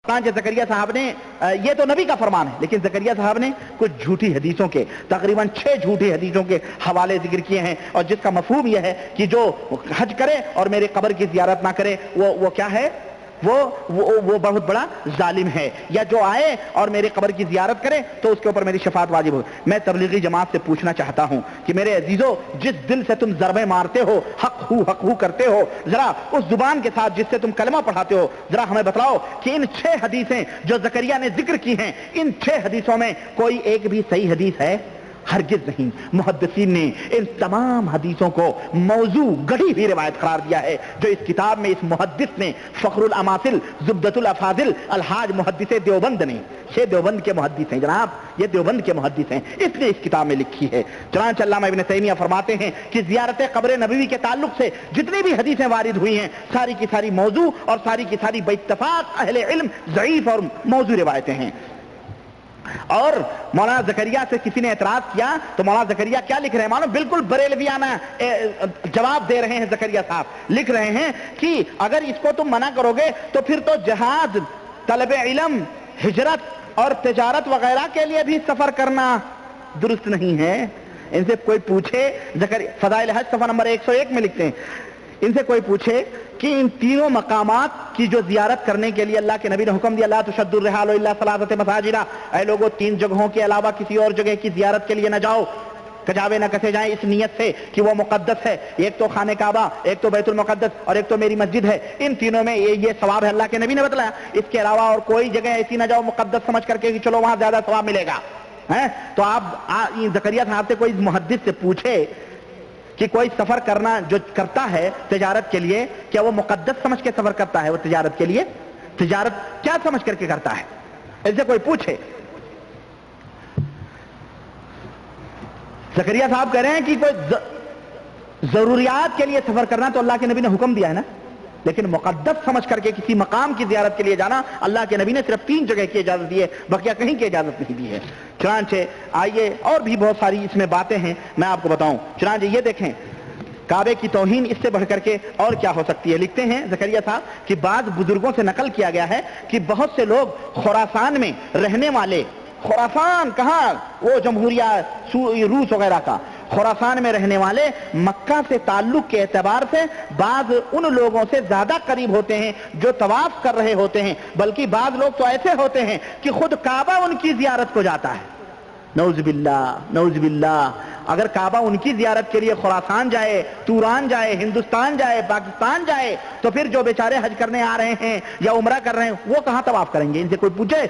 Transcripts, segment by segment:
زکریا صاحب نے یہ تو نبی کا فرمان ہے، لیکن زکریا صاحب نے کچھ جھوٹی حدیثوں کے تقریباً 6 جھوٹی حدیثوں کے حوالے ذکر کیے ہیں، اور جس کا مفہوم یہ ہے کہ جو حج کرے اور میرے قبر کی زیارت نہ کرے وہ کیا ہے، وہ بہت بڑا ظالم ہے، یا جو آئے اور میرے قبر کی زیارت کرے تو اس کے اوپر میری شفاعت واجب ہو۔ میں تبلیغی جماعت سے پوچھنا چاہتا ہوں کہ میرے عزیزو، جس دل سے تم ضربیں مارتے ہو، حق ہو کرتے ہو، ذرا اس زبان کے ساتھ جس سے تم کلمہ پڑھاتے ہو، ذرا ہمیں بتلاؤ کہ ان 6 حدیثیں جو زکریا نے ذکر کی ہیں، ان 6 حدیثوں میں کوئی ایک بھی صحیح حدیث ہے؟ ہرگز نہیں۔ محدثین نے ان تمام حدیثوں کو موضوع گڑھی ہوئی روایت قرار دیا ہے، جو اس کتاب میں اس محدث نے، فخر الاماثل زبدۃ الافاضل الحاج محدث دیوبند نے، یہ دیوبند کے محدث ہیں جناب، یہ دیوبند کے محدث ہیں، اس نے اس کتاب میں لکھی ہے۔ چنانچہ علامہ ابن تیمیہ فرماتے ہیں کہ زیارت قبر نبوی کے تعلق سے جتنی بھی حدیثیں وارد ہوئی ہیں، ساری کی ساری موضوع اور ساری کی ساری باتفاق اہل علم ضعیف اور موضوع روایتیں ہیں۔ اور مولانا زکریا سے کسی نے اعتراض کیا تو مولانا زکریا کیا لکھ رہے ہیں معلوم؟ بالکل بریلویانہ جواب دے رہے ہیں۔ زکریا صاحب لکھ رہے ہیں کہ اگر اس کو تم منع کرو گے تو پھر تو جہاد، طلب علم، ہجرت اور تجارت وغیرہ کے لیے بھی سفر کرنا درست نہیں ہے۔ ان سے کوئی پوچھے، فضائل حج صفحہ نمبر 101 میں لکھتے ہیں، ان سے کوئی پوچھے کہ ان تینوں مقامات کی جو زیارت کرنے کے لیے اللہ کے نبی نے حکم دیا، لا تشد الرحال الا ثلاثۃ مساجد، اے لوگوں 3 جگہوں کے علاوہ کسی اور جگہ کی زیارت کے لیے نہ جاؤ، کجاوے نہ کسے جائیں اس نیت سے کہ وہ مقدس ہے، ایک تو خانہ کعبہ، ایک تو بیت المقدس اور ایک تو میری مسجد ہے، ان تینوں میں یہ ثواب ہے، اللہ کے نبی نے بتلایا۔ اس کے علاوہ اور کوئی جگہ ایسی نہ جاؤ مقدس سمجھ کر کے کہ چلو وہاں زیادہ ثواب ملے گا۔ تو آپ زکریا صاحب سے کوئی محدث سے پوچھے کہ کوئی سفر کرنا جو کرتا ہے تجارت کے لیے، کیا وہ مقدس سمجھ کے سفر کرتا ہے؟ وہ تجارت کے لیے تجارت کیا سمجھ کر کے کرتا ہے؟ اس سے کوئی پوچھے۔ زکریا صاحب کہہ رہے ہیں کہ کوئی ضروریات کے لیے سفر کرنا تو اللہ کے نبی نے حکم دیا ہے نا، لیکن مقدس سمجھ کر کے کسی مقام کی زیارت کے لیے جانا اللہ کے نبی نے صرف 3 جگہ کی اجازت دی ہے، بقیہ کہیں کی اجازت نہیں دی ہے۔ چنانچہ آئیے اور بھی بہت ساری اس میں باتیں ہیں، میں آپ کو بتاؤں۔ چنانچہ یہ دیکھیں، کعبے کی توہین اس سے بڑھ کر کے اور کیا ہو سکتی ہے؟ لکھتے ہیں زکریا صاحب کہ بعض بزرگوں سے نقل کیا گیا ہے کہ بہت سے لوگ خراسان میں رہنے والے، خراسان کہاں؟ وہ جمہوریہ روس وغیرہ کا، خراسان میں رہنے والے مکہ سے تعلق کے اعتبار سے بعض ان لوگوں سے زیادہ قریب ہوتے ہیں جو طواف کر رہے ہوتے ہیں، بلکہ بعض لوگ تو ایسے ہوتے ہیں کہ خود کعبہ ان کی زیارت کو جاتا ہے۔ نعوذ باللہ، نعوذ باللہ۔ اگر کعبہ ان کی زیارت کے لیے خراسان جائے، توران جائے، ہندوستان جائے، پاکستان جائے، تو پھر جو بیچارے حج کرنے آ رہے ہیں یا عمرہ کر رہے ہیں وہ کہاں طواف کریں گے؟ ان سے کوئی پوچھے،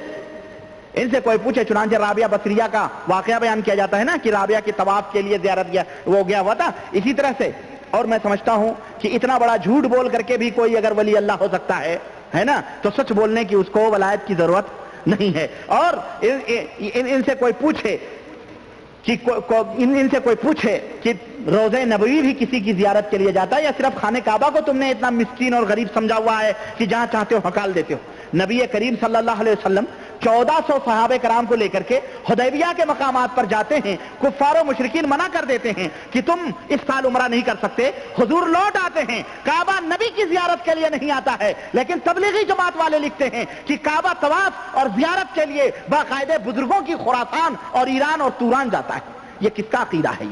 ان سے کوئی پوچھے۔ چنانچہ رابعہ بصریہ کا واقعہ بیان کیا جاتا ہے نا کہ رابعہ کی طواف کے لیے زیارت گیا ہوا تھا اسی طرح سے۔ اور میں سمجھتا ہوں کہ اتنا بڑا جھوٹ بول کر کے بھی کوئی اگر ولی اللہ ہو سکتا ہے نا، تو سچ بولنے کی اس کو ولایت کی ضرورت نہیں ہے۔ اور ان سے کوئی پوچھے کہ ان سے کوئی پوچھے کہ روضہ نبوی بھی کسی کی زیارت کے لیے جاتا ہے یا صرف خانہ کعبہ کو تم نے اتنا مسکین اور غریب سمجھا ہوا ہے کہ جہاں چاہتے ہو ہکال دیتے ہو؟ نبی کریم صلی اللہ علیہ وسلم 1400 صحابہ کرام کو لے کر کے حدیبیہ کے مقامات پر جاتے ہیں، کفار و مشرکین منع کر دیتے ہیں کہ تم اس سال عمرہ نہیں کر سکتے، حضور لوٹ آتے ہیں، کعبہ نبی کی زیارت کے لیے نہیں آتا ہے، لیکن تبلیغی جماعت والے لکھتے ہیں کہ کعبہ طواف اور زیارت کے لیے باقاعدہ بزرگوں کی خراسان اور ایران اور توران جاتا ہے۔ یہ کس کا عقیدہ ہے؟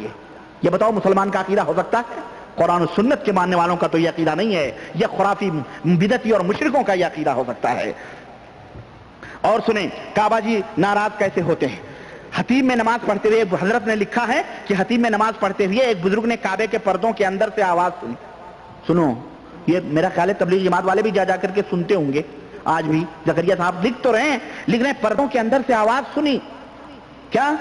یہ بتاؤ مسلمان کا عقیدہ ہو سکتا ہے؟ قرآن و سنت کے ماننے والوں کا تو یہ عقیدہ نہیں ہے، یہ خرافی بدعتی اور مشرکوں کا یہ عقیدہ ہو سکتا ہے۔ اور سنیں کعبہ جی ناراض کیسے ہوتے ہیں۔ حتیم میں نماز پڑھتے ہوئے حضرت نے لکھا ہے کہ حتیم میں نماز پڑھتے ہوئے ایک بزرگ نے کعبے کے پردوں کے اندر سے آواز سنی۔ سنو، یہ میرا خیال ہے تبلیغ جماعت والے بھی جا کر کے سنتے ہوں گے آج بھی۔ زکریا صاحب لکھ تو رہے ہیں، لکھ رہے ہیں پردوں کے اندر سے آواز سنی۔ کیا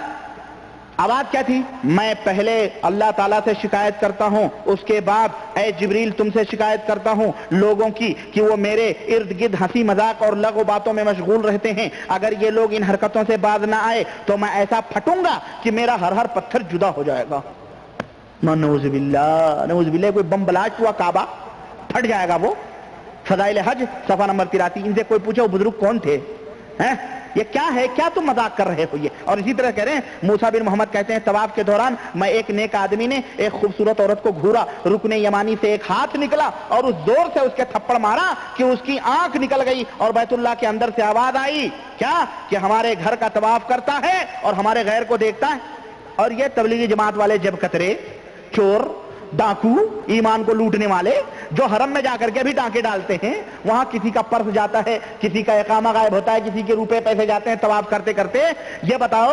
آواز کیا تھی؟ میں پہلے اللہ تعالیٰ سے شکایت کرتا ہوں، اس کے بعد اے جبریل تم سے شکایت کرتا ہوں لوگوں کی کہ وہ میرے ارد گرد ہنسی مذاق اور لغو باتوں میں مشغول رہتے ہیں، اگر یہ لوگ ان حرکتوں سے باز نہ آئے تو میں ایسا پھٹوں گا کہ میرا ہر پتھر جدا ہو جائے گا۔ نعوذ باللہ، نعوذ باللہ، کوئی بم بلاسٹ ہوا کعبہ پھٹ جائے گا وہ۔ فضائل حج صفحہ نمبر 83۔ ان سے کوئی پوچھے وہ بزرگ کون تھے؟ یہ کیا ہے, کیا تم مذاق کر رہے ہو یہ. اور اسی طرح کہہ رہے ہیں موسیٰ بن محمد کہتے ہیں طواف کے دوران میں ایک نیک آدمی نے ایک خوبصورت عورت کو گھورا, رکن یمانی سے ایک ہاتھ نکلا اور اس زور سے اس کے تھپڑ مارا کہ اس کی آنکھ نکل گئی, اور بیت اللہ کے اندر سے آواز آئی کیا کہ ہمارے گھر کا طواف کرتا ہے اور ہمارے غیر کو دیکھتا ہے. اور یہ تبلیغی جماعت والے جب کترے, چور, ڈاکو, ایمان کو لوٹنے والے جو حرم میں جا کر کے بھی ڈاکے ڈالتے ہیں, وہاں کسی کا پرس جاتا ہے, کسی کا اقامہ غائب ہوتا ہے, کسی کے روپے پیسے جاتے ہیں طواف کرتے کرتے, یہ بتاؤ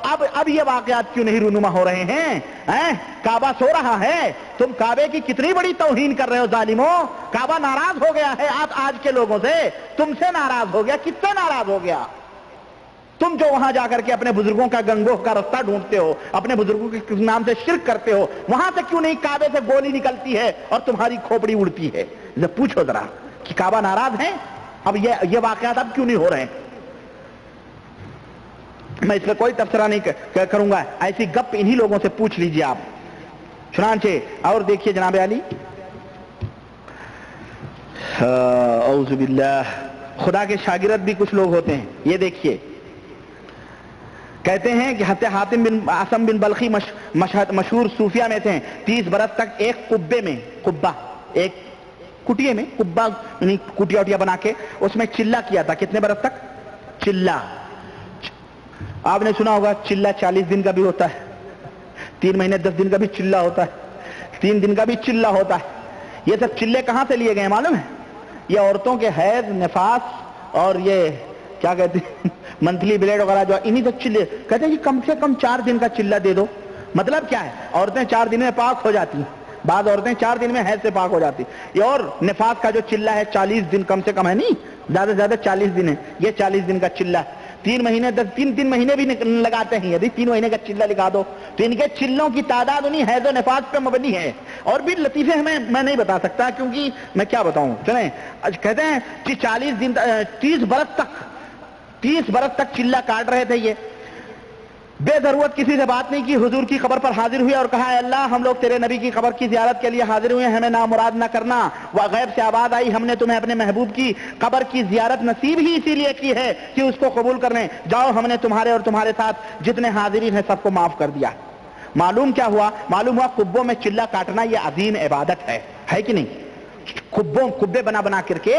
اب یہ واقعات کیوں نہیں رونما ہو رہے ہیں؟ کعبہ سو رہا ہے, تم کعبے کی کتنی بڑی توہین کر رہے ہو ظالموں. کعبہ ناراض ہو گیا ہے آج کے لوگوں سے, تم سے ناراض ہو گیا, کس سے ناراض ہو گیا؟ تم جو وہاں جا کر کے اپنے بزرگوں کا گنگوہ کا رستہ ڈھونڈتے ہو, اپنے بزرگوں کے نام سے شرک کرتے ہو, وہاں سے کیوں نہیں کعبے سے گولی نکلتی ہے اور تمہاری کھوپڑی اڑتی ہے؟ پوچھو ذرا کہ کعبہ ناراض ہے, اب یہ واقعات اب کیوں نہیں ہو رہے ہیں؟ میں اس پہ کوئی تبصرہ نہیں کروں گا, ایسی گپ انہی لوگوں سے پوچھ لیجئے آپ. چنانچہ اور دیکھیے جناب علی, اعوذ باللہ, خدا کے شاگرد بھی کچھ لوگ ہوتے ہیں. یہ دیکھیے کہتے ہیں کہ حاتم بن عاصم بن بلخی مشہور صوفیہ میں تھے, 30 برس تک ایک قبے میں, قبہ ایک کٹیے میں, قبہ یعنی کٹیا وٹیا بنا کے اس میں چلہ کیا تھا. کتنے برس تک چلہ؟ آپ نے سنا ہوگا چلہ 40 دن کا بھی ہوتا ہے, 3 مہینے 10 دن کا بھی چلہ ہوتا ہے, 3 دن کا بھی چلہ ہوتا ہے. یہ سب چلے کہاں سے لیے گئے معلوم ہے؟ یہ عورتوں کے حیض, نفاس اور یہ کیا کہتے ہیں منتھلی بلیڈ وغیرہ جو انہی سے چلے. کہتے ہیں کہ کم سے کم 4 دن کا چلہ دے دو. مطلب کیا ہے؟ عورتیں 4 دن میں پاک ہو جاتی ہیں, بعض عورتیں 4 دن میں حیض سے پاک ہو جاتی. یہ اور نفاس کا جو چلہ ہے 40 دن کم سے کم ہے, نہیں زیادہ سے زیادہ 40 دن ہے. یہ 40 دن کا چلہ ہے. 3 مہینے 3 مہینے بھی لگاتے ہیں. یدی 3 مہینے کا چلہ لگا دو تو ان کے چلوں کی تعداد انہیں حیض و نفاس پہ مبنی ہے. اور بھی لطیفے میں نہیں بتا سکتا کیونکہ میں کیا بتاؤں. چلیں, کہتے ہیں کہ 40 دن 30 برس تک چلہ کاٹ رہے تھے. یہ بے ضرورت کسی سے بات نہیں کی, حضور کی قبر پر حاضر ہوئے اور کہا اے اللہ ہم لوگ تیرے نبی کی قبر کی زیارت کے لیے حاضر ہوئے, ہمیں نامراد نہ کرنا. وہ غیب سے آواز آئی ہم نے تمہیں اپنے محبوب کی قبر کی زیارت نصیب ہی اسی لیے کی ہے کہ اس کو قبول کرنے. جاؤ ہم نے تمہارے اور تمہارے ساتھ جتنے حاضرین ہیں سب کو معاف کر دیا. معلوم کیا ہوا؟ معلوم ہوا قبوں میں چلہ کاٹنا یہ عظیم عبادت ہے کہ نہیں؟ قبے بنا کر کے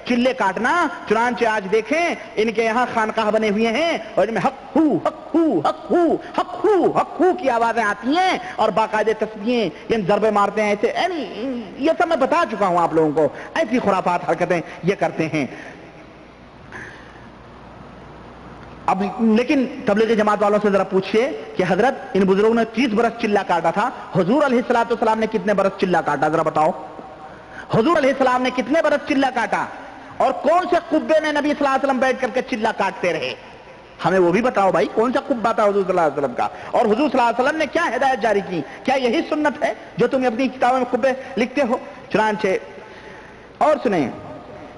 چلے کاٹنا. چنانچہ آج دیکھیں ان کے یہاں خانقاہ بنے ہوئے ہیں اور ان میں حق ہو حق ہو حق ہو حق ہو حق ہو کی آوازیں آتی ہیں اور باقاعدہ تسبیحیں ان ضربے مارتے ہیں ایسے. یہ سب میں بتا چکا ہوں آپ لوگوں کو, ایسی خرافات حرکتیں یہ کرتے ہیں. اب لیکن تبلیغی جماعت والوں سے ذرا پوچھئے کہ حضرت ان بزرگوں نے 30 برس چلہ کاٹا تھا, حضور علیہ السلام نے کتنے برس چلہ کاٹا؟ ذرا بتاؤ. حضور علیہ السلام نے کتنے برس چلہ کاٹا اور کون سے قبے میں نبی صلی اللہ علیہ وسلم بیٹھ کر کے چلہ کاٹتے رہے؟ ہمیں وہ بھی بتاؤ بھائی, کون سا قبہ تھا حضور صلی اللہ علیہ وسلم کا, اور حضور صلی اللہ علیہ وسلم نے کیا ہدایت جاری کی؟ کیا یہی سنت ہے جو تم اپنی کتابوں میں قبے لکھتے ہو؟ چنانچہ اور سنیں,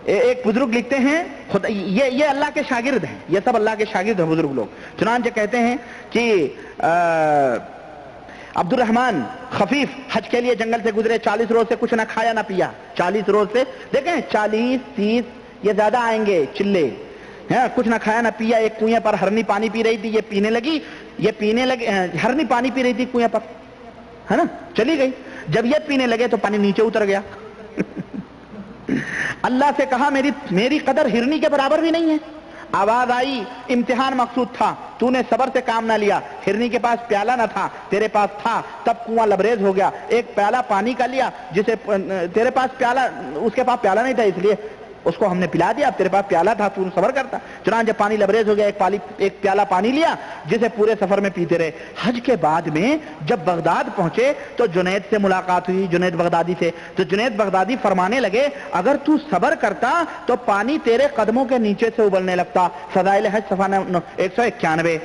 ایک بزرگ لکھتے ہیں, یہ اللہ کے شاگرد ہیں, یہ سب اللہ کے شاگرد ہیں بزرگ لوگ. چنانچہ کہتے ہیں کہ عبد الرحمن خفیف حج کے لیے جنگل سے گزرے, 40 روز سے کچھ نہ کھایا نہ پیا. 40 روز سے دیکھیں 40 30 یہ زیادہ آئیں گے چلے, کچھ نہ کھایا نہ پیا. ایک کنویں پر ہرنی پانی پی رہی تھی, یہ پینے لگی, ہرنی پانی پی رہی تھی کنویں پر, ہے نا, چلی گئی. جب یہ پینے لگے تو پانی نیچے اتر گیا. اللہ سے کہا میری قدر ہرنی کے برابر بھی نہیں ہے. آواز آئی, امتحان مقصود تھا, تو نے صبر سے کام نہ لیا. ہرنی کے پاس پیالہ نہ تھا, تیرے پاس تھا, تب کنواں لبریز ہو گیا. ایک پیالہ پانی کا لیا جسے تیرے پاس پیالہ, اس کے پاس پیالہ نہیں تھا اس لیے اس کو ہم نے پلا دیا. اب تیرے پاس پیالہ تھا تو صبر کرتا. چنانچہ پانی لبریز ہو گیا, ایک پیالہ پانی لیا جسے پورے سفر میں پیتے رہے. حج کے بعد میں جب بغداد پہنچے تو جنید سے ملاقات ہوئی, جنید بغدادی سے. تو جنید بغدادی فرمانے لگے اگر تو صبر کرتا تو پانی تیرے قدموں کے نیچے سے ابلنے لگتا. فضائل حج صفحہ 191.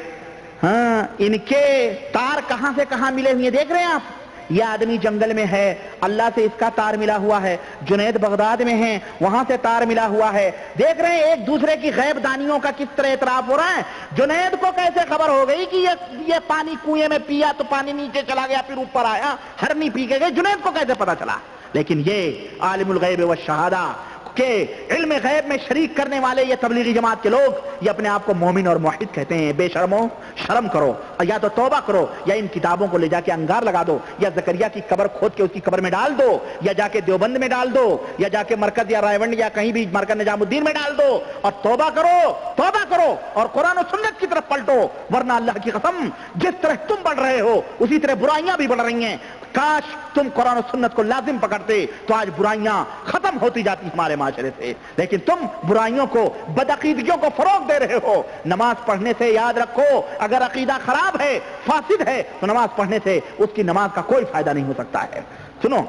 ہاں, ان کے تار کہاں سے کہاں ملے ہوئے دیکھ رہے ہیں آپ. یہ آدمی جنگل میں ہے, اللہ سے اس کا تار ملا ہوا ہے. جنید بغداد میں ہیں, وہاں سے تار ملا ہوا ہے. دیکھ رہے ہیں ایک دوسرے کی غیب دانیوں کا کس طرح اعتراف ہو رہا ہے. جنید کو کیسے خبر ہو گئی کہ یہ پانی کنویں میں پیا تو پانی نیچے چلا گیا پھر اوپر آیا, ہرنی پی کے گئے, جنید کو کیسے پتا چلا؟ لیکن یہ عالم الغیب والشہادہ کہ علم غیب میں شریک کرنے والے یہ تبلیغی جماعت کے لوگ یہ اپنے آپ کو مومن اور موحد کہتے ہیں. بے شرمو شرم کرو, یا تو توبہ کرو, یا ان کتابوں کو لے جا کے انگار لگا دو, یا زکریا کی قبر کھود کے اس کی قبر میں ڈال دو, یا جا کے دیوبند میں ڈال دو, یا جا کے مرکز یا رائے یا کہیں بھی مرکز نظام الدین میں ڈال دو, اور توبہ کرو اور قرآن و سنت کی طرف پلٹو. ورنہ اللہ کی قسم جس طرح تم بڑھ رہے ہو اسی طرح برائیاں بھی بڑھ رہی ہیں. کاش تم قرآن و سنت کو لازم پکڑتے تو آج برائیاں ختم ہوتی جاتی ہمارے معاشرے سے, لیکن تم برائیوں کو, بدعقیدگیوں کو فروغ دے رہے ہو. نماز پڑھنے سے یاد رکھو, اگر عقیدہ خراب ہے, فاسد ہے, تو نماز پڑھنے سے اس کی نماز کا کوئی فائدہ نہیں ہو سکتا ہے. سنو,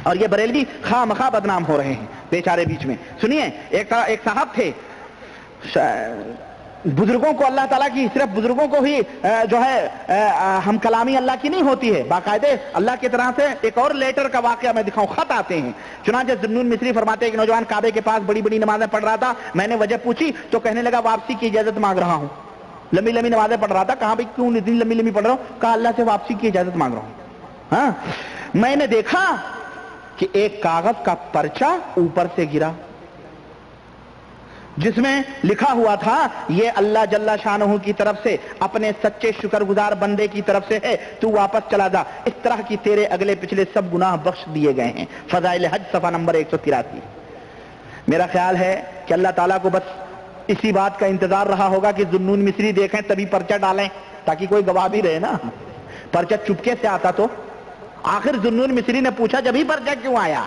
اور یہ بریلوی خواہ مخواہ بدنام ہو رہے ہیں بیچارے بیچ میں. سنیے, ایک صاحب تھے, بزرگوں کو اللہ تعالیٰ کی, صرف بزرگوں کو ہی جو ہے ہم کلامی اللہ کی نہیں ہوتی ہے, باقاعدہ اللہ کی طرح سے. ایک اور لیٹر کا واقعہ میں دکھاؤں, خط آتے ہیں. چنانچہ ذوالنون مصری فرماتے ہیں کہ نوجوان کعبے کے پاس بڑی بڑی نمازیں پڑھ رہا تھا. میں نے وجہ پوچھی تو کہنے لگا واپسی کی اجازت مانگ رہا ہوں. لمبی لمبی نمازیں پڑھ رہا تھا. کہاں بھائی کیوں اتنی لمبی لمبی پڑھ رہا ہوں؟ کہا اللہ سے واپسی کی اجازت مانگ رہا ہوں. ہاں, میں نے دیکھا کہ ایک کاغذ کا پرچہ اوپر سے گرا جس میں لکھا ہوا تھا یہ اللہ جل شانہ کی طرف سے اپنے سچے شکر گزار بندے کی طرف سے ہے, تو واپس چلا جا, اس طرح کی تیرے اگلے پچھلے سب گناہ بخش دیے گئے ہیں. فضائل حج صفحہ نمبر 183. میرا خیال ہے کہ اللہ تعالیٰ کو بس اسی بات کا انتظار رہا ہوگا کہ ذوالنون مصری دیکھیں تبھی پرچہ ڈالیں, تاکہ کوئی گواہ بھی رہے نا. پرچہ چپکے سے آتا تو آخر ذوالنون مصری نے پوچھا جب ہی پرچہ کیوں آیا.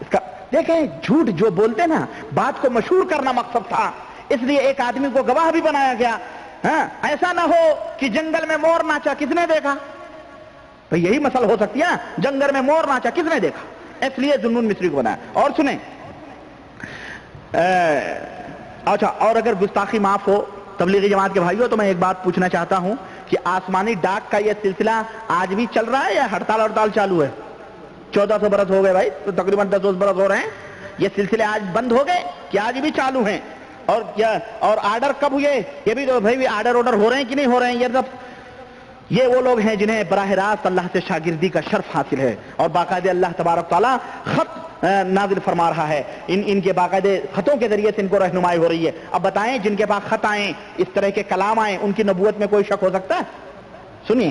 اس کا دیکھیں, جھوٹ جو بولتے نا, بات کو مشہور کرنا مقصد تھا, اس لیے ایک آدمی کو گواہ بھی بنایا گیا. ہاں, ایسا نہ ہو کہ جنگل میں مور ناچا کس نے دیکھا, تو یہی مسئلہ ہو سکتی ہے, جنگل میں مور ناچا کس نے دیکھا, اس لیے ذوالنون مصری کو بنایا. اور سنیں, اچھا, اور اگر گستاخی معاف ہو تبلیغی جماعت کے بھائیوں تو میں ایک بات پوچھنا چاہتا ہوں کہ آسمانی ڈاک کا یہ سلسلہ آج بھی چل رہا ہے یا ہڑتال چالو ہے؟ 1400 برس ہو گئے بھائی, تو تقریباً 10 برس ہو رہے ہیں. یہ سلسلے آج بند ہو گئے کہ آج بھی چالو ہیں؟ اور آرڈر کب ہوئے یہ بھی تو بھائی آرڈر ہو رہے ہیں کہ نہیں ہو رہے ہیں؟ یہ وہ لوگ ہیں جنہیں براہ راست اللہ سے شاگردی کا شرف حاصل ہے, اور باقاعدہ اللہ تبارک تعالیٰ خط نازل فرما رہا ہے. ان کے باقاعدہ خطوں کے ذریعے سے ان کو رہنمائی ہو رہی ہے. اب بتائیں, جن کے پاس خط آئیں, اس طرح کے کلام آئیں, ان کی نبوت میں کوئی شک ہو سکتا ہے؟ سنیے,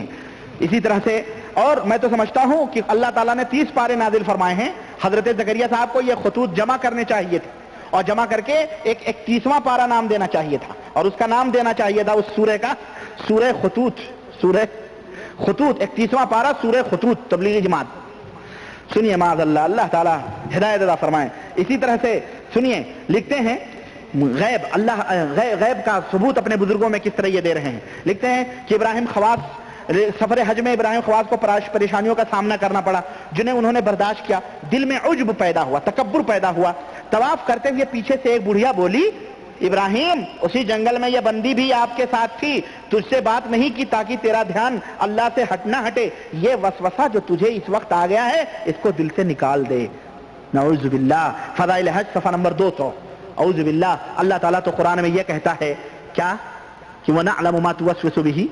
اسی طرح سے, اور میں تو سمجھتا ہوں کہ اللہ تعالیٰ نے 30 پارے نازل فرمائے ہیں. حضرت زکریا صاحب کو یہ خطوط جمع کرنے چاہیے تھے, اور جمع کر کے ایک 31واں پارا نام دینا چاہیے تھا, اور اس کا نام دینا چاہیے تھا اس سورہ کا سورہ خطوط. 31واں پارا سورہ خطوط, تبلیغی جماعت. سنیے, معاذ اللہ, اللہ تعالیٰ ہدایت عطا فرمائے. اسی طرح سے سنیے, لکھتے ہیں غیب, اللہ غیب کا ثبوت اپنے بزرگوں میں کس طرح یہ دے رہے ہیں. لکھتے ہیں کہ ابراہیم خواص, سفر حج میں ابراہیم خواص کو پریشانیوں کا سامنا کرنا پڑا جنہیں انہوں نے برداشت کیا. دل میں عجب پیدا ہوا, تکبر پیدا ہوا. طواف کرتے ہوئے پیچھے سے ایک بڑھیا بولی, ابراہیم اسی جنگل میں یہ بندی بھی آپ کے ساتھ تھی, تجھ سے بات نہیں کی تاکہ تیرا دھیان اللہ سے نہ ہٹے. یہ وسوسہ جو تجھے اس وقت آ گیا ہے اس کو دل سے نکال دے. نعوذ باللہ. فضائل حج صفحہ نمبر 200. اعوذ باللہ. اللہ تعالیٰ تو قرآن میں یہ کہتا ہے کیا کہ وَنَعْلَمُ مَا تُوَسْوِسُ بِهِ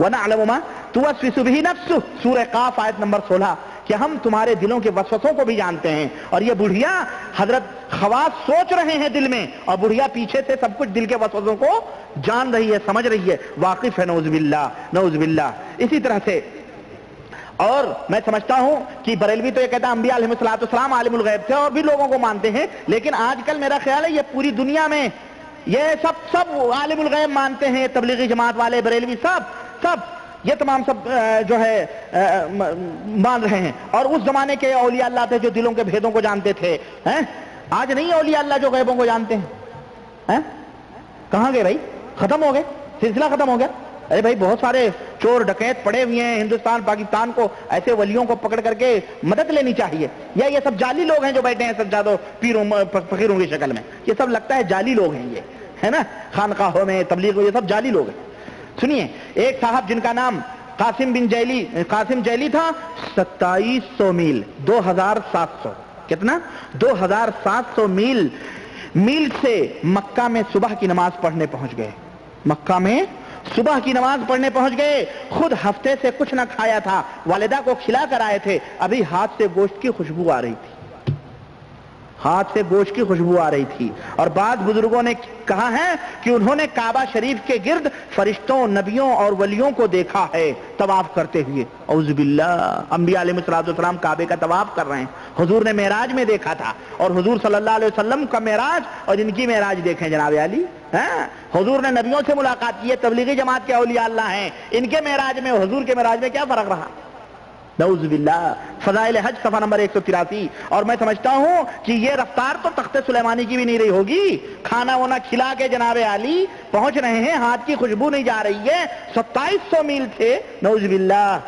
وَنَعْلَمُ مَا تُوَسْوِسُ بِهِ نَفْسُهُ, سورہ قاف آیت نمبر 16, کہ ہم تمہارے دلوں کے وسوسوں کو بھی جانتے ہیں. اور یہ بڑھیا حضرت خواص سوچ رہے ہیں دل میں, اور بڑھیا پیچھے سے سب کچھ دل کے وسوسوں کو جان رہی ہے, سمجھ رہی ہے, واقف ہے. نعوذ باللہ, نعوذ باللہ. اسی طرح سے, اور میں سمجھتا ہوں کہ بریلوی تو یہ کہتا ہے انبیاء علیہ السلام عالم الغیب تھے, اور بھی لوگوں کو مانتے ہیں, لیکن آج کل میرا خیال ہے یہ پوری دنیا میں یہ سب عالم الغیب مانتے ہیں. تبلیغی جماعت والے, بریلوی, سب یہ تمام سب جو ہے مان رہے ہیں. اور اس زمانے کے اولیاء اللہ تھے جو دلوں کے بھیدوں کو جانتے تھے. آج نہیں اولیاء اللہ جو غیبوں کو جانتے ہیں. کہاں گئے بھائی؟ ختم ہو گئے, سلسلہ ختم ہو گیا. ارے بھائی, بہت سارے چور ڈکیت پڑے ہوئے ہیں ہندوستان پاکستان کو, ایسے ولیوں کو پکڑ کر کے مدد لینی چاہیے. یا یہ سب جعلی لوگ ہیں جو بیٹھے ہیں سجادوں پیروں فقیروں کی شکل میں, یہ سب لگتا ہے جعلی لوگ ہیں, یہ ہے نا, خانقاہوں میں تبلیغ, یہ سب جعلی لوگ ہیں. سنیے, ایک صاحب جن کا نام قاسم جیلی تھا, 2700 میل, 2700, کتنا, 2700 میل سے مکہ میں صبح کی نماز پڑھنے پہنچ گئے. مکہ میں صبح کی نماز پڑھنے پہنچ گئے. خود ہفتے سے کچھ نہ کھایا تھا, والدہ کو کھلا کر آئے تھے, ابھی ہاتھ سے گوشت کی خوشبو آ رہی تھی. ہاتھ سے گوشت کی خوشبو آ رہی تھی. اور بعض بزرگوں نے کہا ہے کہ انہوں نے کعبہ شریف کے گرد فرشتوں، نبیوں اور ولیوں کو دیکھا ہے طواف کرتے ہوئے. اعوذ باللہ، انبیاء علیہ السلام کعبے کا طواف کر رہے ہیں. حضور نے معراج میں دیکھا تھا، اور حضور صلی اللہ علیہ وسلم کا معراج اور ان کی معراج دیکھیں جناب علی. حضور نے نبیوں سے ملاقات کی ہے، تبلیغی جماعت کے اولیاء اللہ ہیں، ان کے معراج میں حضور کے معراج میں کیا فرق رہا؟ نعوذ باللہ. فضائل حج صفحہ نمبر 183. اور میں سمجھتا ہوں کہ یہ رفتار تو تخت سلیمانی کی بھی نہیں رہی ہوگی. کھانا وانا کھلا کے جناب علی پہنچ رہے ہیں، ہاتھ کی خوشبو نہیں جا رہی ہے. 2700 میل تھے. نعوذ باللہ.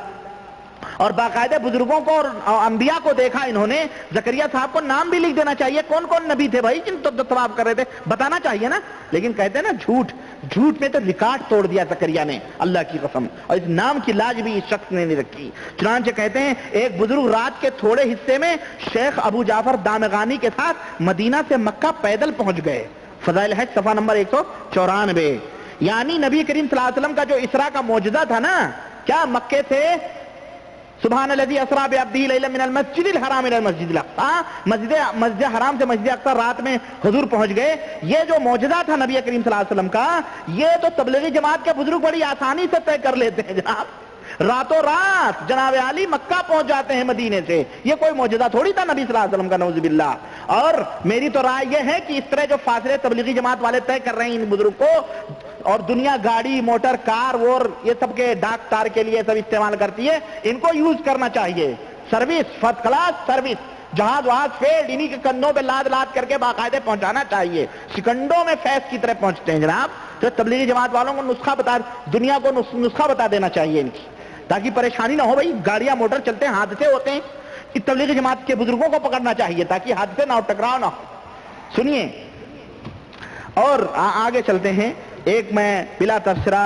اور باقاعدہ بزرگوں کو اور انبیاء کو دیکھا انہوں نے. زکریا صاحب کو نام بھی لکھ دینا چاہیے، کون کون نبی تھے بھائی جن تو طواف کر رہے تھے، بتانا چاہیے نا. لیکن کہتے ہیں نا جھوٹ میں تو ریکارڈ توڑ دیا زکریا نے، اللہ کی قسم. اور اس نام کی لاج بھی اس شخص نے نہیں رکھی. چنانچہ کہتے ہیں ایک بزرگ رات کے تھوڑے حصے میں شیخ ابو جعفر دامغانی کے ساتھ مدینہ سے مکہ پیدل پہنچ گئے. فضائل حج صفحہ نمبر 194. یعنی نبی کریم صلی اللہ علیہ وسلم کا جو اسراء کا معجزہ تھا نا، کیا مکے سے سبحان الذی اسری بعبدہ لیلا من المسجد الحرام الى المسجد الاقصی، مسجد حرام سے مسجد اقصی رات میں حضور پہنچ گئے. یہ جو معجزہ تھا نبی کریم صلی اللہ علیہ وسلم کا، یہ تو تبلیغی جماعت کے بزرگ بڑی آسانی سے طے کر لیتے ہیں جناب. راتوں رات جناب علی مکہ پہنچ جاتے ہیں مدینے سے. یہ کوئی معجزہ تھوڑی تھا نبی صلی اللہ علیہ وسلم کا، نعوذ باللہ. اور میری تو رائے یہ ہے کہ اس طرح جو فاصلے تبلیغی جماعت والے طے کر رہے ہیں ان بزرگ کو، اور دنیا گاڑی موٹر کار اور یہ سب کے ڈاک تار کے لیے سب استعمال کرتی ہے، ان کو یوز کرنا چاہیے. سروس، فرسٹ کلاس سروس، جہاز وہاز فیلڈ انہی کے کندھوں پہ لاد لاد کر کے باقاعدے پہنچانا چاہیے. سکنڈوں میں فیض کی طرح پہنچتے ہیں جناب. تو تبلیغی جماعت والوں کو دنیا کو نسخہ بتا دینا چاہیے ان کی، تاکہ پریشانی نہ ہو. بھائی گاڑیاں موٹر چلتے ہیں، حادثے ہوتے ہیں. اس تبلیغی جماعت کے بزرگوں کو پکڑنا چاہیے تاکہ حادثے نہ ہو، ٹکراؤ نہ ہو. سنیے اور آگے چلتے ہیں. ایک میں بلا تبصرہ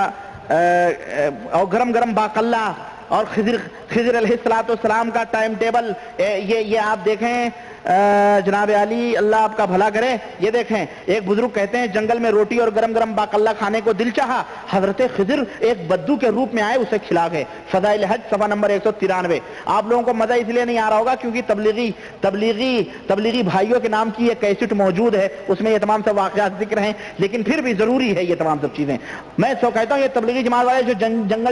اور گرم گرم باقلہ اور خضر علیہ السلام کا ٹائم ٹیبل، یہ آپ دیکھیں جناب علی، اللہ آپ کا بھلا کرے. یہ دیکھیں ایک بزرگ کہتے ہیں جنگل میں روٹی اور گرم گرم باقلہ کھانے کو دل چاہا، حضرت خضر ایک بدو کے روپ میں آئے، اسے کھلا گئے. فضائل حج صفحہ نمبر 193. آپ لوگوں کو مزہ اس لیے نہیں آ رہا ہوگا کیونکہ تبلیغی بھائیوں کے نام کی یہ کیسٹ موجود ہے، اس میں یہ تمام سب واقعات ذکر ہیں، لیکن پھر بھی ضروری ہے یہ تمام سب چیزیں. میں سو کہتا ہوں یہ تبلیغی جماعت والے جو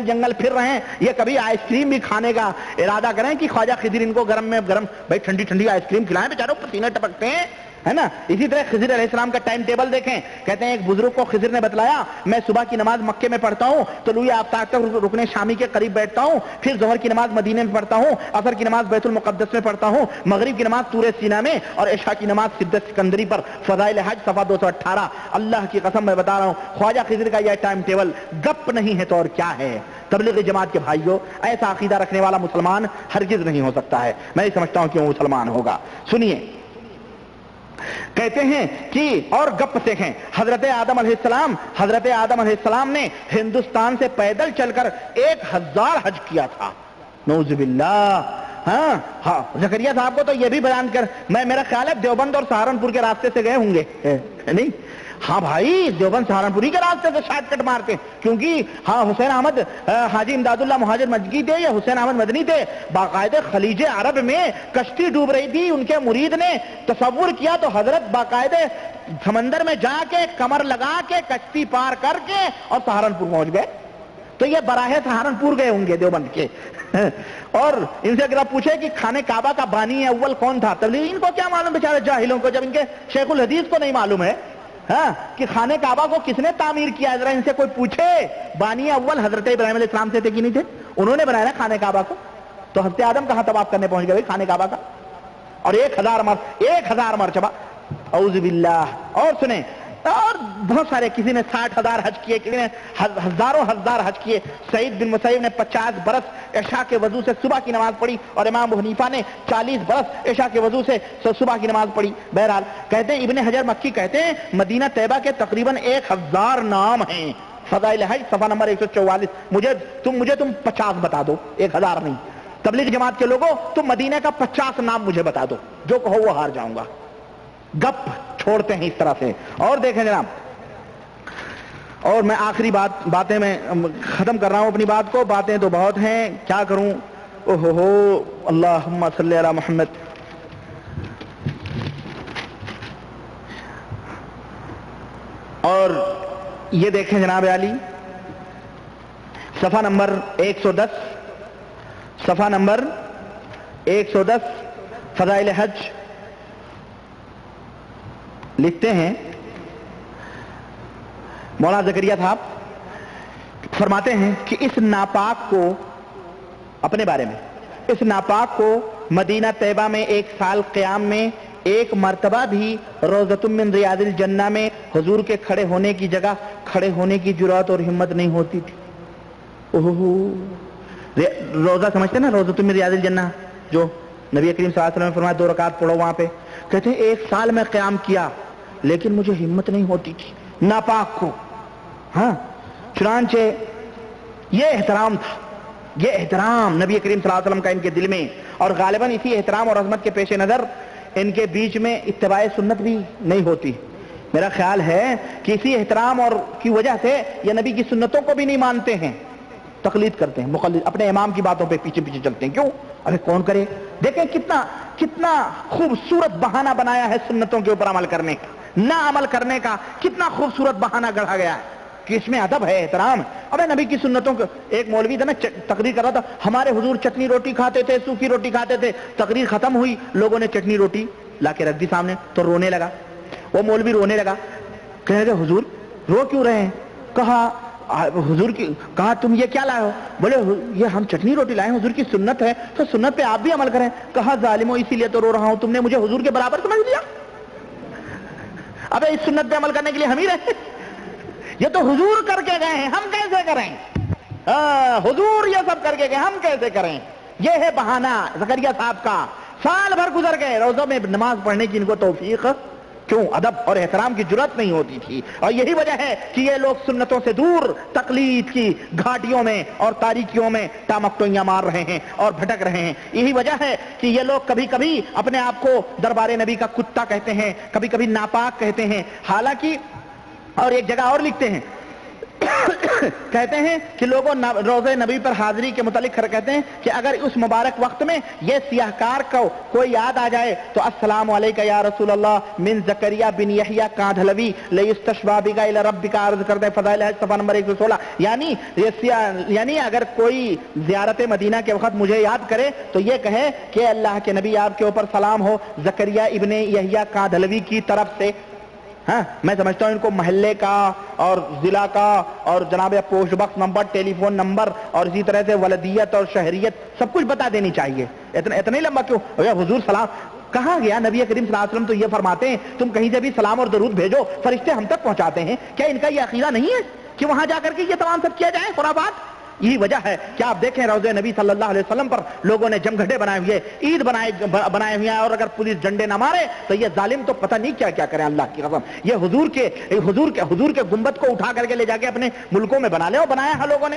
جنگل پھر رہے ہیں، یہ کبھی آئس کریم بھی کھانے کا ارادہ کریں کہ خواجہ خضر ان کو گرم بھائی ٹھنڈی آئس کریم کھلائیں، بیچاروں پسینے ٹپکتے ہیں، ہے نا. اسی طرح خضر علیہ السلام کا ٹائم ٹیبل دیکھیں. کہتے ہیں ایک بزرگ کو خضر نے بتلایا، میں صبح کی نماز مکے میں پڑھتا ہوں، طلوع آفتاب تک رکن شامی کے قریب بیٹھتا ہوں، پھر ظہر کی نماز مدینے میں پڑھتا ہوں، عصر کی نماز بیت المقدس میں پڑھتا ہوں، مغرب کی نماز طور سینا میں، اور عشاء کی نماز سدت سکندری پر. فضائل حج صفحہ 218. اللہ کی قسم میں بتا رہا ہوں، خواجہ خضر کا یہ ٹائم ٹیبل گپ نہیں ہے تو اور کیا ہے. تبلیغی جماعت کے بھائیوں، ایسا عقیدہ رکھنے والا مسلمان ہرگز نہیں ہو سکتا ہے. میں سمجھتا ہوں کہ وہ مسلمان ہوگا. سنیے کہتے ہیں کہ اور گپ سیکھیں. حضرت آدم علیہ السلام نے ہندوستان سے پیدل چل کر 1000 حج کیا تھا. نعوذ باللہ. ہاں زکریا صاحب کو تو یہ بھی بیان کر، میرا خیال ہے دیوبند اور سہارنپور کے راستے سے گئے ہوں گے، نہیں؟ ہاں بھائی دیوبند سہارنپوری کے راستے سے شارٹ کٹ مارتے، کیونکہ حسین احمد حاجی امداد اللہ مہاجر مکی تھے یا حسین احمد مدنی تھے. باقاعدہ خلیج عرب میں کشتی ڈوب رہی تھی، ان کے مرید نے تصور کیا تو حضرت باقاعدہ سمندر میں جا کے کمر لگا کے کشتی پار کر کے اور سہارنپور پہنچ گئے. تو یہ براہ سہارنپور گئے ہوں گے دیوبند کے. اور ان سے اگر آپ پوچھے کہ خانہ کعبہ کا بانی اول کون تھا، تبلیغ ان کو کیا معلوم بیچارے جاہلوں کو، جب ان کے شیخ الحدیث کو نہیں معلوم ہے کہ خانہ کعبہ کو کس نے تعمیر کیا. ذرا ان سے کوئی پوچھے بانی اول حضرت ابراہیم علیہ السلام سے تھے کہ نہیں تھے؟ انہوں نے بنایا نا خانہ کعبہ کو. تو حضرت آدم کہاں طواف کرنے پہنچ گئے خانہ کعبہ کا؟ اور 1000 مرتبہ. اعوذ باللہ. اور سنیں، اور بہت سارے، کسی نے 60,000 حج کیے، کسی نے ہزاروں حج کیے. سعید بن مسیب نے 50 برس عشاء کے وضو سے صبح کی نماز پڑھی، اور امام ابو حنیفہ نے 40 برس عشاء کے وضو سے صبح کی نماز پڑھی. بہرحال کہتے ہیں ابن حجر مکی کہتے ہیں مدینہ طیبہ کے تقریباً 1000 نام ہیں. فضائل حج صفحہ نمبر 144. مجھے تم 50 بتا دو، 1000 نہیں. تبلیغ جماعت کے لوگوں تم مدینہ کا 50 نام مجھے بتا دو، جو کہو وہ ہار جاؤں گا. گپ چھوڑتے ہیں اس طرح سے. اور دیکھیں جناب، اور میں آخری باتیں میں ختم کر رہا ہوں اپنی بات کو. باتیں تو بہت ہیں، کیا کروں. اوہو اللہم صلی علی محمد. اور یہ دیکھیں جناب عالی صفحہ نمبر 110، صفحہ نمبر 110 فضائل حج لکھتے ہیں مولانا زکریا صاحب فرماتے ہیں کہ اس ناپاک کو اپنے بارے میں، اس ناپاک کو مدینہ طیبہ میں 1 سال قیام میں ایک مرتبہ بھی روضۃ من ریاض الجنہ میں حضور کے کھڑے ہونے کی جگہ کھڑے ہونے کی جرات اور ہمت نہیں ہوتی تھی۔ روزہ سمجھتے ہیں نا، روضۃ من ریاض الجنہ جو نبی کریم صلی اللہ علیہ وسلم نے فرمایا 2 رکعت پڑھو وہاں پہ، کہتے ہیں 1 سال میں قیام کیا لیکن مجھے ہمت نہیں ہوتی تھی ناپاک کو۔ ہاں چنانچہ یہ احترام تھا، یہ احترام نبی کریم صلی اللہ علیہ وسلم کا ان کے دل میں، اور غالباً اسی احترام اور عظمت کے پیش نظر ان کے بیچ میں اتباع سنت بھی نہیں ہوتی۔ میرا خیال ہے کہ اسی احترام اور کی وجہ سے یہ نبی کی سنتوں کو بھی نہیں مانتے ہیں، تقلید کرتے ہیں، مقلد اپنے امام کی باتوں پہ پیچھے پیچھے چلتے ہیں۔ کیوں؟ ارے کون کرے؟ دیکھیں کتنا خوبصورت بہانہ بنایا ہے سنتوں کے اوپر عمل کرنے کا، نہ عمل کرنے کا کتنا خوبصورت بہانہ گڑھا گیا ہے کہ اس میں ادب ہے، احترام۔ ابے نبی کی سنتوں کو، ایک مولوی تھا نا تقریر کر رہا تھا، ہمارے حضور چٹنی روٹی کھاتے تھے، سوکھی روٹی کھاتے تھے۔ تقریر ختم ہوئی، لوگوں نے چٹنی روٹی لا کے رکھ دی سامنے تو رونے لگا، وہ مولوی رونے لگا، کہنے لگے حضور رو کیوں رہے ہیں؟ کہا حضور کی، کہا تم یہ کیا لائے ہو؟ بولے یہ ہم چٹنی روٹی لائے ہیں، حضور کی سنت ہے تو سنت پہ آپ بھی عمل کریں۔ کہا ظالمو اسی لیے تو رو رہا ہوں، تم نے مجھے حضور کے برابر سمجھ لیا؟ ابے اس سنت پہ عمل کرنے کے لیے ہم ہی رہے، یہ تو حضور کر کے گئے ہیں، ہم کیسے کریں؟ حضور یہ سب کر کے گئے، ہم کیسے کریں؟ یہ ہے بہانہ زکریا صاحب کا۔ سال بھر گزر گئے، روزوں میں نماز پڑھنے کی ان کو توفیق کیوں؟ ادب اور احترام کی جرات نہیں ہوتی تھی، اور یہی وجہ ہے کہ یہ لوگ سنتوں سے دور تقلید کی گھاٹیوں میں اور تاریکیوں میں ٹامکٹوئیاں مار رہے ہیں اور بھٹک رہے ہیں۔ یہی وجہ ہے کہ یہ لوگ کبھی کبھی اپنے آپ کو دربار نبی کا کتا کہتے ہیں، کبھی کبھی ناپاک کہتے ہیں، حالانکہ اور ایک جگہ اور لکھتے ہیں کہتے ہیں کہ لوگوں روزے نبی پر حاضری کے متعلق کہتے ہیں کہ اگر اس مبارک وقت میں یہ سیاہکار کو کوئی یاد آ جائے تو السلام علیکہ یا رسول اللہ من زکریا بن یحییٰ کاندھلوی لیستشفیٰ بک الی ربک، عرض کرتے ہیں فضائل حج صفحہ نمبر 116۔ یعنی اگر کوئی زیارت مدینہ کے وقت مجھے یاد کرے تو یہ کہے کہ اللہ کے نبی آپ کے اوپر سلام ہو زکریا ابن یحییٰ کاندھلوی کی طرف سے۔ ہاں میں سمجھتا ہوں ان کو محلے کا اور ضلع کا اور جناب پوسٹ باکس نمبر، ٹیلی فون نمبر اور اسی طرح سے ولدیت اور شہریت سب کچھ بتا دینی چاہیے۔ اتنا ہی لمبا کیوں؟ حضور سلام کہاں گیا؟ نبی کریم صلی اللہ علیہ وسلم تو یہ فرماتے ہیں تم کہیں سے بھی سلام اور درود بھیجو فرشتے ہم تک پہنچاتے ہیں۔ کیا ان کا یہ عقیدہ نہیں ہے کہ وہاں جا کر کے یہ تمام سب کیا جائے خرافات؟ یہی وجہ ہے کہ آپ دیکھیں روضہ نبی صلی اللہ علیہ وسلم پر لوگوں نے جمگھٹے بنائے ہوئے، عید بنائے ہوئے ہیں، اور اگر پولیس ڈنڈے نہ مارے تو یہ ظالم تو پتہ نہیں کیا کیا کریں، اللہ کی قسم۔ یہ حضور کے گنبد کو اٹھا کر کے لے جا کے اپنے ملکوں میں بنا لے، اور بنایا ہے لوگوں نے۔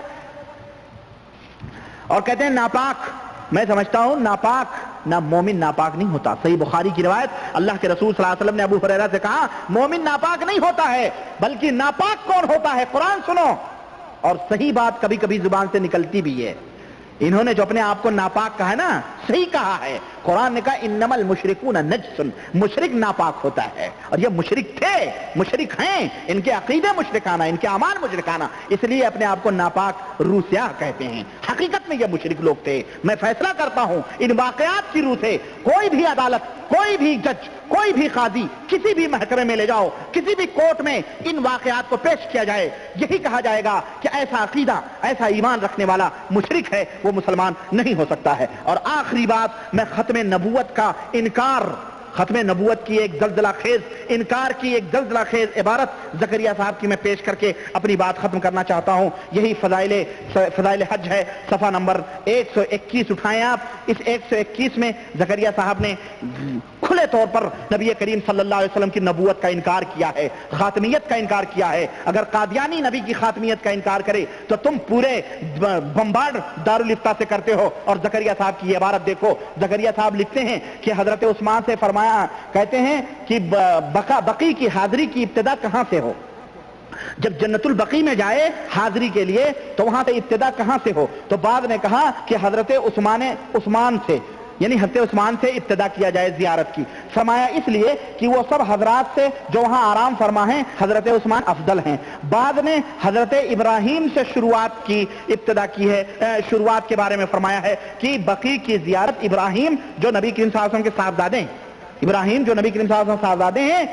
اور کہتے ہیں ناپاک، میں سمجھتا ہوں ناپاک نہ مومن ناپاک نہیں ہوتا۔ صحیح بخاری کی روایت، اللہ کے رسول صلی اللہ علیہ وسلم نے ابو ہریرہ سے کہا مومن ناپاک نہیں ہوتا ہے، بلکہ ناپاک کون ہوتا ہے؟ قرآن سنو۔ اور صحیح بات کبھی کبھی زبان سے نکلتی بھی ہے۔ انہوں نے جو اپنے آپ کو ناپاک کہا ہے نا، صحیح کہا ہے۔ قرآن نے کہا انما المشرکون نجس، مشرک ناپاک ہوتا ہے، اور یہ مشرک تھے، مشرک ہیں، ان کے عقیدے مشرکانہ، ان کے اعمال مشرکانہ، اس لیے اپنے آپ کو ناپاک روح سیاہ کہتے ہیں۔ حقیقت میں یہ مشرک لوگ تھے۔ میں فیصلہ کرتا ہوں ان واقعات کی روح سے، کوئی بھی عدالت، کوئی بھی جج، کوئی بھی قاضی، کسی بھی محکمے میں لے جاؤ، کسی بھی کورٹ میں ان واقعات کو پیش کیا جائے، یہی کہا جائے گا کہ ایسا عقیدہ، ایسا ایمان رکھنے والا مشرک ہے، وہ مسلمان نہیں ہو سکتا ہے۔ اور آخری بات، میں ختم نبوت کا انکار، ختم نبوت کی ایک زلزلہ خیز انکار کی ایک زلزلہ خیز عبارت زکریا صاحب کی میں پیش کر کے اپنی بات ختم کرنا چاہتا ہوں۔ یہی فضائل حج ہے، صفحہ نمبر 121 اٹھائیں آپ۔ اس 121 میں زکریا صاحب نے کھلے طور پر نبی کریم صلی اللہ علیہ وسلم کی نبوت کا انکار کیا ہے، خاتمیت کا انکار کیا ہے۔ اگر قادیانی نبی کی خاتمیت کا انکار کرے تو تم پورے بمبارڈ دارالفتہ سے کرتے ہو۔ اور زکریا صاحب کی یہ عبارت دیکھو، زکریا صاحب لکھتے ہیں کہ حضرت عثمان سے فرمایا، کہتے ہیں کہ بقی کی حاضری کی ابتدا کہاں سے ہو؟ جب جنت البقی میں جائے حاضری کے لیے تو وہاں سے ابتدا کہاں سے ہو؟ تو بعد نے کہا کہ حضرت عثمان سے، یعنی حضرت عثمان سے ابتدا کیا جائے زیارت کی. فرمایا اس لیے کہ وہ سب حضرات سے جو وہاں آرام فرما ہیں حضرت عثمان افضل ہیں. بعد میں حضرت ابراہیم سے شروعات کی ابتدا کی ہے. شروعات کے بارے میں فرمایا ہے کہ بقیع کی زیارت ابراہیم جو نبی کریم صلی اللہ علیہ وسلم کے صاحبزادے ہیں, ابراہیم جو نبی کریم صلی اللہ علیہ وسلم صاحبزادے ہیں,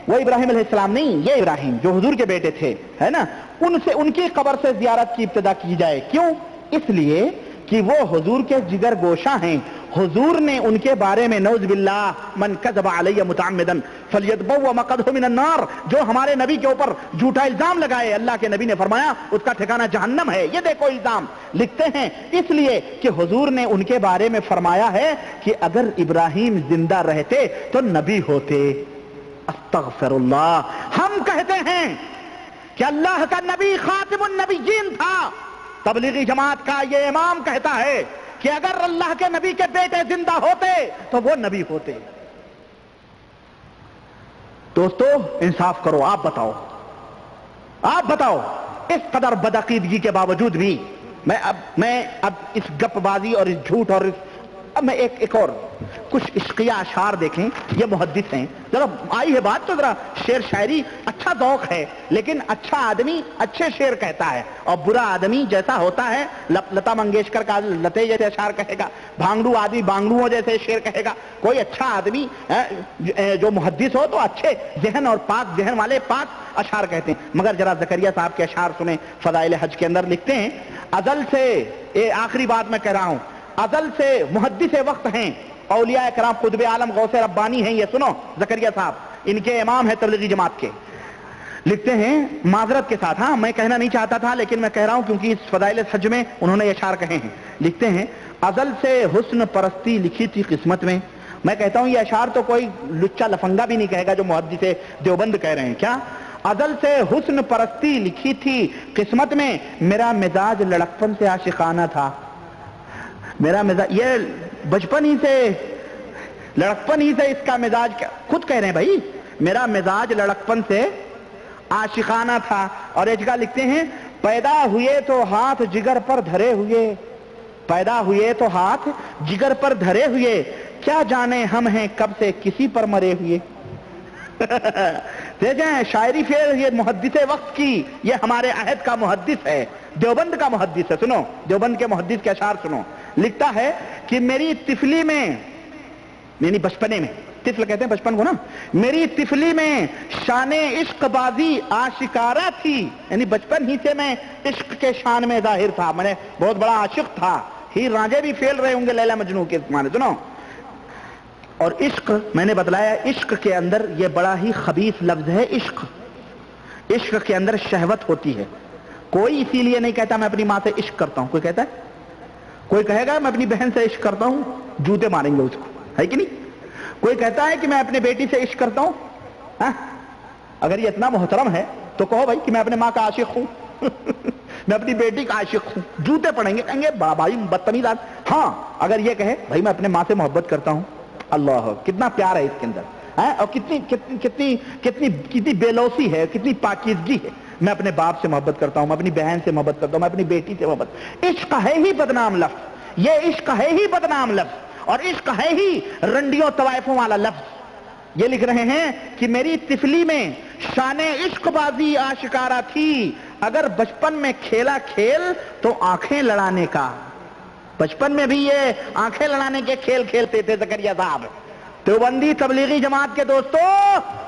وہ ابراہیم علیہ السلام نہیں, یہ ابراہیم جو حضور کے بیٹے تھے, ہے نا, ان کی قبر سے زیارت کی ابتدا کی جائے. کیوں؟ اس لیے کہ وہ حضور کے جگر گوشہ ہیں. حضور نے ان کے بارے میں نعوذ باللہ من کذب علی متعمدا فلیتبوأ مقعدہ من النار, جو ہمارے نبی کے اوپر جھوٹا الزام لگائے, اللہ کے نبی نے فرمایا اس کا ٹھکانہ جہنم ہے. یہ دیکھو الزام لکھتے ہیں اس لیے کہ حضور نے ان کے بارے میں فرمایا ہے کہ اگر ابراہیم زندہ رہتے تو نبی ہوتے. استغفر اللہ. ہم کہتے ہیں کہ اللہ کا نبی خاتم النبیین تھا. تبلیغی جماعت کا یہ امام کہتا ہے کہ اگر اللہ کے نبی کے بیٹے زندہ ہوتے تو وہ نبی ہوتے. دوستو انصاف کرو, آپ بتاؤ اس قدر بدعقیدگی کے باوجود بھی میں اب اس گپ بازی اور اس جھوٹ اور اب میں ایک اور کچھ عشقیہ اشعار دیکھیں. یہ محدث ہیں, ذرا آئی ہے بات تو ذرا شعر شاعری اچھا ذوق ہے, لیکن اچھا آدمی اچھے شعر کہتا ہے اور برا آدمی جیسا ہوتا ہے لتا منگیشکر کا لتے جیسے اشعار کہے گا, بھانگڑو آدمی بھانگڑوؤں جیسے شعر کہے گا. کوئی اچھا آدمی جو محدث ہو تو اچھے ذہن اور پاک ذہن والے پاک اشعار کہتے ہیں. مگر ذرا زکریا صاحب کے اشعار سنیں. فضائل حج کے اندر لکھتے ہیں ازل سے, یہ آخری بات میں کہہ رہا ہوں, ازل سے محدث وقت ہیں, اولیاء کرام قطب عالم غوث ربانی ہیں. یہ سنو زکریا صاحب, ان کے امام ہیں تبلیغی جماعت کے. لکھتے ہیں معذرت کے ساتھ, ہاں میں کہنا نہیں چاہتا تھا لیکن میں کہہ رہا ہوں کیونکہ اس فضائل حج میں انہوں نے یہ اشعار کہے ہیں. لکھتے ہیں ازل سے حسن پرستی لکھی تھی قسمت میں. میں کہتا ہوں یہ اشعار تو کوئی لچا لفنگا بھی نہیں کہے گا جو محدث دیوبند کہہ رہے ہیں. کیا ازل سے حسن پرستی لکھی تھی قسمت میں, میرا مزاج لڑکپن سے عاشقانہ تھا. میرا مزاج, یہ بچپن ہی سے لڑکپن ہی سے اس کا مزاج, خود کہہ رہے ہیں بھائی میرا مزاج لڑکپن سے عاشقانہ تھا. اور ایک جگہ لکھتے ہیں پیدا ہوئے تو ہاتھ جگر پر دھرے ہوئے, پیدا ہوئے تو ہاتھ جگر پر دھرے ہوئے, کیا جانے ہم ہیں کب سے کسی پر مرے ہوئے. دیکھیں شاعری پھر یہ محدث وقت کی, یہ ہمارے عہد کا محدث ہے, دیوبند کا محدث ہے. سنو دیوبند کے محدث کے اشعار سنو. لکھتا ہے کہ میری طفلی میں, یعنی بچپنے میں, طفل کہتے ہیں بچپن کو نا, میری طفلی میں شان عشق بازی آشکارا تھی, یعنی بچپن ہی سے میں عشق کے شان میں ظاہر تھا, میں نے بہت بڑا عاشق تھا. ہیر رانجھے بھی پھیل رہے ہوں گے لیلا مجنوں کے معنی. سنو, اور عشق میں نے بتلایا عشق کے اندر یہ بڑا ہی خبیث لفظ ہے. عشق, عشق کے اندر شہوت ہوتی ہے. کوئی اسی لیے نہیں کہتا میں اپنی ماں سے عشق کرتا ہوں. کوئی کہتا ہے, کوئی کہے گا میں اپنی بہن سے عشق کرتا ہوں, جوتے ماریں گے اس کو, ہے کہ نہیں. کوئی کہتا ہے کہ میں اپنے بیٹی سے عشق کرتا ہوں. اگر یہ اتنا محترم ہے تو کہو بھائی کہ میں اپنے ماں کا عاشق ہوں. میں اپنی بیٹی کا عاشق ہوں. جوتے پڑیں گے, کہیں گے بھائی بدتمیز. ہاں اگر یہ کہے بھائی میں اپنے ماں سے محبت کرتا ہوں, اللہ کتنا پیار ہے اس کے اندر, اور کتنی کتنی کتنی کتنی بے لوثی ہے, کتنی پاکیزگی ہے. میں اپنے باپ سے محبت کرتا ہوں, میں اپنی بہن سے محبت کرتا ہوں, میں اپنی بیٹی سے محبت. عشق ہے ہی بدنام لفظ, یہ عشق ہے ہی بدنام لفظ, اور عشق ہے ہی رنڈیوں طوائفوں والا لفظ. یہ لکھ رہے ہیں کہ میری طفلی میں شان عشق بازی آشکارا تھی, اگر بچپن میں کھیلا کھیل تو آنکھیں لڑانے کا. بچپن میں بھی یہ آنکھیں لڑانے کے کھیل کھیلتے تھے زکریا صاحب. دیوبندی تبلیغی جماعت کے دوستو,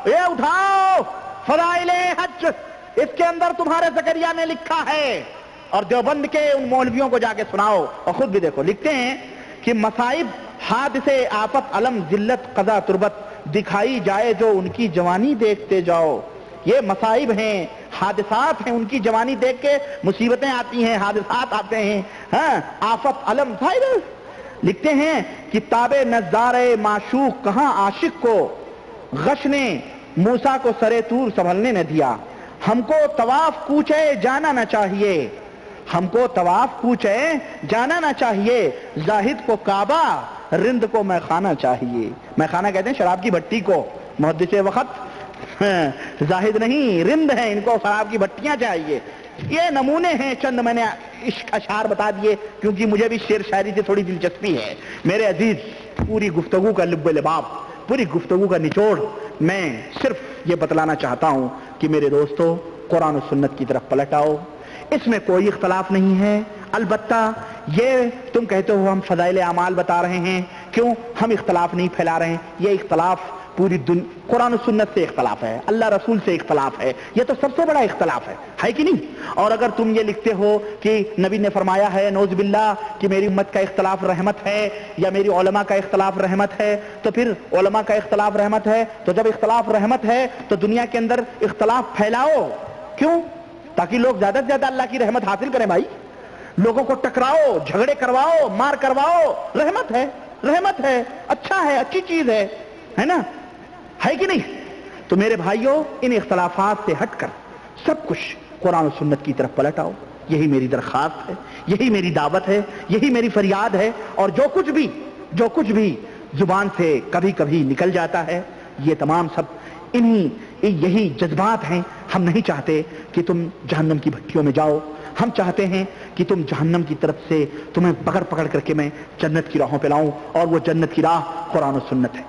یہ اٹھاؤ فضائل حج, اس کے اندر تمہارے زکریا نے لکھا ہے, اور دیوبند کے ان مولویوں کو جا کے سناؤ اور خود بھی دیکھو. لکھتے ہیں کہ مصائب حادثے آفت علم ذلت قضا تربت دکھائی جائے جو ان کی جوانی دیکھتے جاؤ. یہ مصائب ہیں, حادثات ہیں, ان کی جوانی دیکھ کے مصیبتیں آتی ہیں, حادثات آتے ہیں, ہاں آفت علم. لکھتے ہیں کتاب نظارے معشوق کہاں عاشق کو, غش نے موسیٰ کو سرے طور سنبھلنے نہ دیا. ہم کو طواف کوچے جانا نہ چاہیے, ہم کو طواف کوچے جانا نہ چاہیے, زاہد کو کعبہ رند کو میخانہ چاہیے. میخانہ کہتے ہیں شراب کی بھٹی کو, محدث وقت زاہد نہیں رند ہیں, ان کو شراب کی بھٹیاں چاہیے. یہ نمونے ہیں، چند میں نے اشعار بتا دیے کیونکہ مجھے بھی شعر شاعری سے تھوڑی دلچسپی ہے۔ میرے عزیز، پوری گفتگو کا لب لباب، پوری گفتگو کا نچوڑ میں صرف یہ بتلانا چاہتا ہوں کہ میرے دوستو، قرآن و سنت کی طرف پلٹ آؤ، اس میں کوئی اختلاف نہیں ہے۔ البتہ یہ تم کہتے ہو ہم فضائل اعمال بتا رہے ہیں، کیوں ہم اختلاف نہیں پھیلا رہے ہیں؟ یہ اختلاف پوری قرآن و سنت سے اختلاف ہے، اللہ رسول سے اختلاف ہے، یہ تو سب سے بڑا اختلاف ہے کہ نہیں؟ اور اگر تم یہ لکھتے ہو کہ نبی نے فرمایا ہے نعوذ باللہ کہ میری امت کا اختلاف رحمت ہے، یا میری علماء کا اختلاف رحمت ہے، تو پھر علماء کا اختلاف رحمت ہے، تو جب اختلاف رحمت ہے تو دنیا کے اندر اختلاف پھیلاؤ، کیوں؟ تاکہ لوگ زیادہ سے زیادہ اللہ کی رحمت حاصل کریں بھائی، لوگوں کو ٹکراؤ، جھگڑے کرواؤ، مار کرواؤ، رحمت ہے، رحمت ہے، اچھا ہے، اچھی چیز ہے نا، ہے کہ نہیں؟ تو میرے بھائیوں، ان اختلافات سے ہٹ کر سب کچھ قرآن و سنت کی طرف پلٹ آؤ، یہی میری درخواست ہے، یہی میری دعوت ہے، یہی میری فریاد ہے۔ اور جو کچھ بھی زبان سے کبھی کبھی نکل جاتا ہے، یہ تمام سب یہی جذبات ہیں۔ ہم نہیں چاہتے کہ تم جہنم کی بھٹیوں میں جاؤ، ہم چاہتے ہیں کہ تم جہنم کی طرف سے تمہیں پکڑ کر کے میں جنت کی راہوں پہ لاؤں، اور وہ جنت کی راہ قرآن و سنت ہے،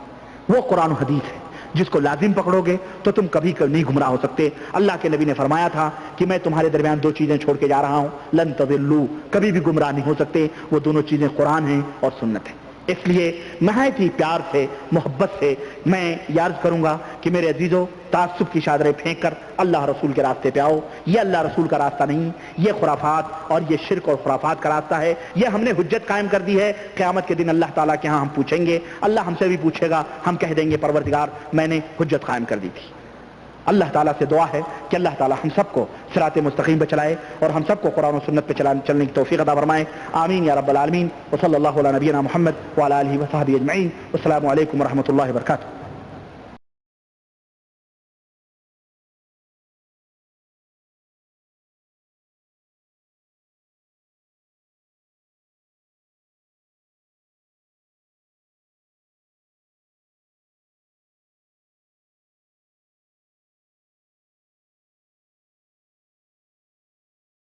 وہ قرآن و حدیث ہے، جس کو لازم پکڑو گے تو تم کبھی نہیں گمراہ ہو سکتے۔ اللہ کے نبی نے فرمایا تھا کہ میں تمہارے درمیان دو چیزیں چھوڑ کے جا رہا ہوں، لن تضلوا، کبھی بھی گمراہ نہیں ہو سکتے، وہ دونوں چیزیں قرآن ہیں اور سنت ہے۔ اس لیے نہایت ہی پیار سے، محبت سے میں یہ عرض کروں گا کہ میرے عزیزو، تعصب کی چادریں پھینک کر اللہ رسول کے راستے پہ آؤ۔ یہ اللہ رسول کا راستہ نہیں، یہ خرافات اور یہ شرک اور خرافات کا راستہ ہے۔ یہ ہم نے حجت قائم کر دی ہے، قیامت کے دن اللہ تعالیٰ کے ہاں ہم پوچھیں گے، اللہ ہم سے بھی پوچھے گا، ہم کہہ دیں گے پروردگار میں نے حجت قائم کر دی تھی۔ اللہ تعالیٰ سے دعا ہے کہ اللہ تعالیٰ ہم سب کو صراط مستقیم پہ چلائے اور ہم سب کو قرآن و سنت پہ چلنے کی توفیق عطا فرمائے، آمین یا رب العالمین۔ وصلی اللہ علی نبینا محمد وعلی آلہ وصحبہ اجمعین۔ السلام علیکم ورحمۃ اللہ وبرکاتہ۔